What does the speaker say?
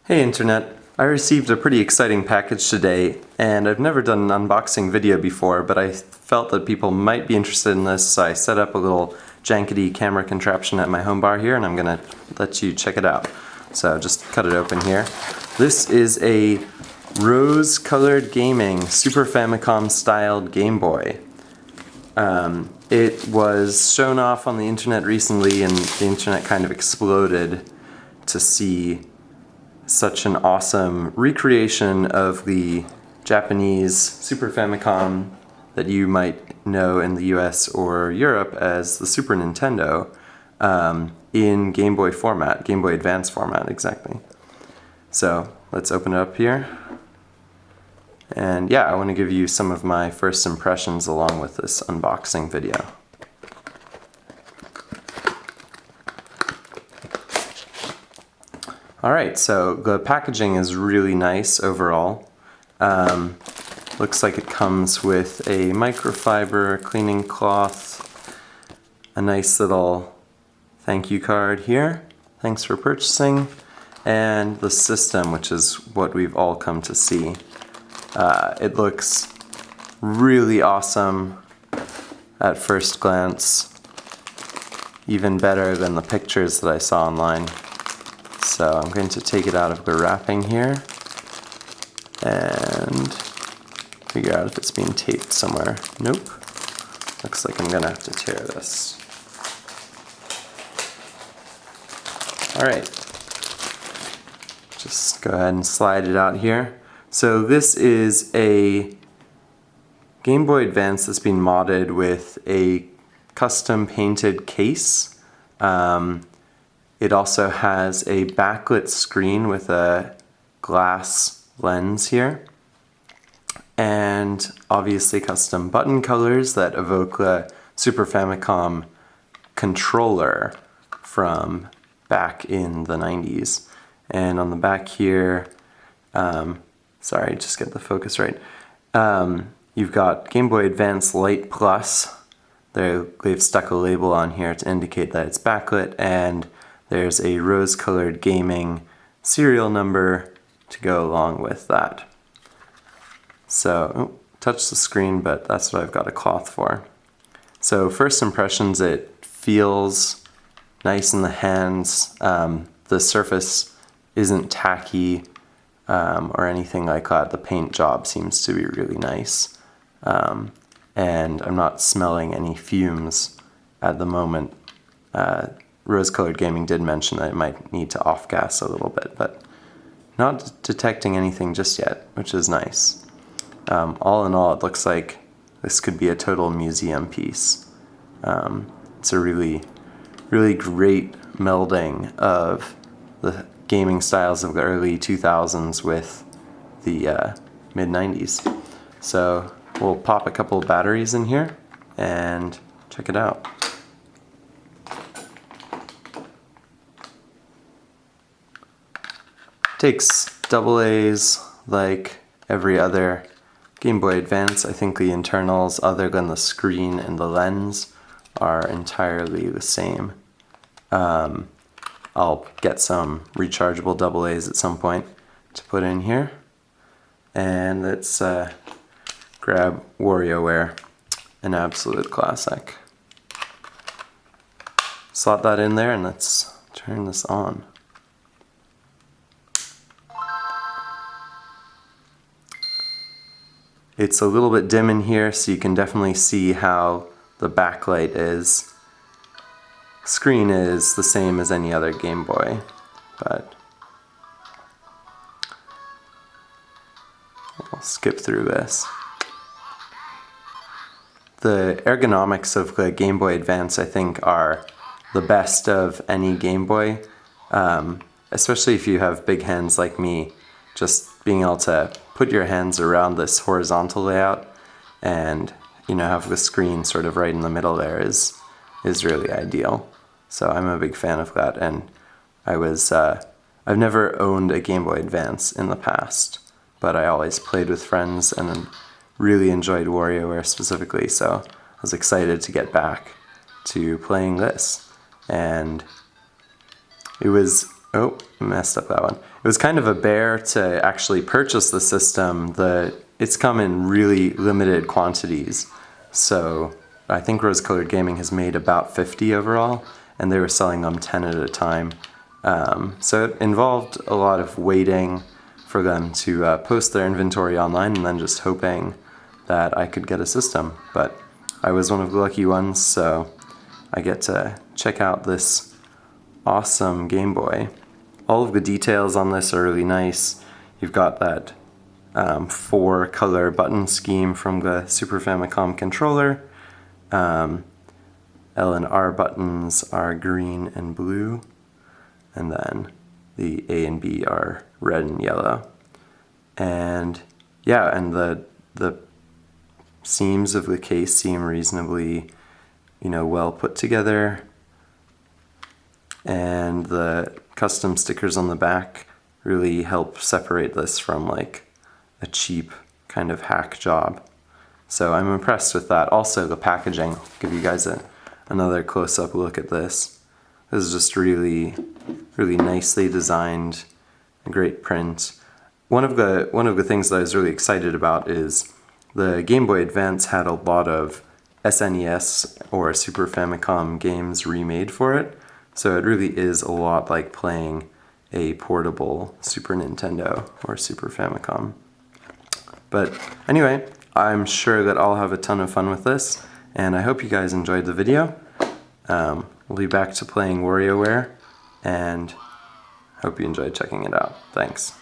Hey Internet, I received a pretty exciting package today, and I've never done an unboxing video before, but I felt that people might be interested in this, so I set up a little jankety camera contraption at my home bar here, and I'm gonna let you check it out. So just cut it open here. This is a rose-colored gaming Super Famicom-styled Game Boy. It was shown off on the internet recently, and the internet kind of exploded to see such an awesome recreation of the Japanese Super Famicom that you might know in the US or Europe as the Super Nintendo, in Game Boy format, Game Boy Advance format, exactly. So let's open it up here. And yeah, I want to give you some of my first impressions along with this unboxing video. Alright, so the packaging is really nice overall. Looks like it comes with a microfiber cleaning cloth, a nice little thank you card here, thanks for purchasing, and the system, which is what we've all come to see. It looks really awesome at first glance, even better than the pictures that I saw online. So I'm going to take it out of the wrapping here and figure out if it's being taped somewhere. Nope. Looks like I'm gonna have to tear this. Alright. Just go ahead and slide it out here. So this is a Game Boy Advance that's been modded with a custom painted case. It also has a backlit screen with a glass lens here, and obviously custom button colors that evoke the Super Famicom controller from back in the 90s. And on the back here, sorry, just get the focus right, you've got Game Boy Advance Light Plus. They've stuck a label on here to indicate that it's backlit, and there's a rose-colored gaming serial number to go along with that. So, touch the screen, but that's what I've got a cloth for. So first impressions, it feels nice in the hands. The surface isn't tacky or anything like that. The paint job seems to be really nice. And I'm not smelling any fumes at the moment. Rose-Colored Gaming did mention that it might need to off-gas a little bit, but not detecting anything just yet, which is nice. All in all, it looks like this could be a total museum piece. It's a really, really great melding of the gaming styles of the early 2000s with the mid-90s. So we'll pop a couple of batteries in here and check it out. Takes AA's like every other Game Boy Advance. I think the internals, other than the screen and the lens, are entirely the same. I'll get some rechargeable AA's at some point to put in here. And let's grab WarioWare, an absolute classic. Slot that in there and let's turn this on. It's a little bit dim in here, so you can definitely see how the backlight is. Screen is the same as any other Game Boy, but I'll skip through this. The ergonomics of the Game Boy Advance, I think, are the best of any Game Boy, especially if you have big hands like me. Just being able to put your hands around this horizontal layout and, you know, have the screen sort of right in the middle there is really ideal. So I'm a big fan of that, and I've never owned a Game Boy Advance in the past, but I always played with friends and really enjoyed WarioWare specifically, so I was excited to get back to playing this. And it was Oh, messed up that one. It was kind of a bear to actually purchase the system. It's come in really limited quantities. So I think Rose Colored Gaming has made about 50 overall, and they were selling them 10 at a time. So it involved a lot of waiting for them to post their inventory online and then just hoping that I could get a system. But I was one of the lucky ones, so I get to check out this awesome Game Boy. All of the details on this are really nice. You've got that 4-color button scheme from the Super Famicom controller. L and R buttons are green and blue, and then the A and B are red and yellow. And yeah, and the seams of the case seem reasonably, well put together. And the custom stickers on the back really help separate this from like a cheap kind of hack job. So I'm impressed with that. Also the packaging, I'll give you guys another close-up look at this. This is just really, really nicely designed, great print. One of the things that I was really excited about is the Game Boy Advance had a lot of SNES or Super Famicom games remade for it. So it really is a lot like playing a portable Super Nintendo or Super Famicom. But anyway, I'm sure that I'll have a ton of fun with this, and I hope you guys enjoyed the video. We'll be back to playing WarioWare, and hope you enjoyed checking it out. Thanks.